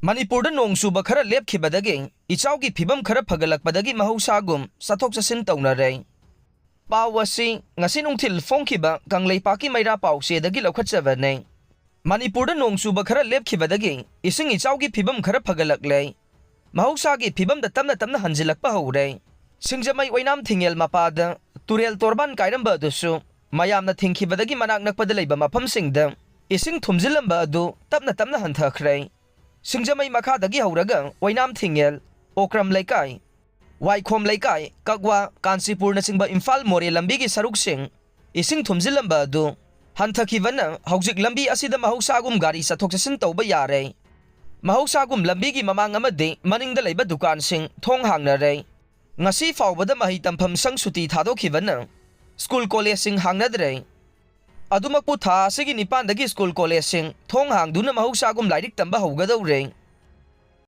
Manipur da Nong Chuba Khara Lepkhibadagi Echaogi Fibam Khara Fagatlakpadagi Mahousagum Chathok Chatsin Tounare. Pawasi ngasi nungthil phongkhiba kangleipaki maira pawsedagi lokhatchabane. Manipur da Nong Chuba Khara Lepkhibadagi ising Echaogi Fibam Khara Fagalaklei. Mahousagi Fibam da tamna hanjilakpa hore. Singjamai oinam thingel mapada turel torban kairamba dusu mayamna thingkhibadagi manak nakpada leiba mafamsingda ising thumjilamba adu tamna hanthakhrei. Singjamai makhadagi hauraga oinam thingel okram laikai waikhom laikai kakwa kansipur nachingba imphal more lambi gi saruk sing ising thumjilamba adu hanthakibana haujik lambi asida Mahousagum gari chathok chasin tawba yare. Mahousagum lambi gi mamang amade maningda leiba dukan sing thong hangnare. Ngasi fawbada mahi tampham sang suti thadokibana school college sing hangnadre. Adumakpu tha asigi nipandagi school college sing thong hangduna Mahousagum lairik tamba haugadawre.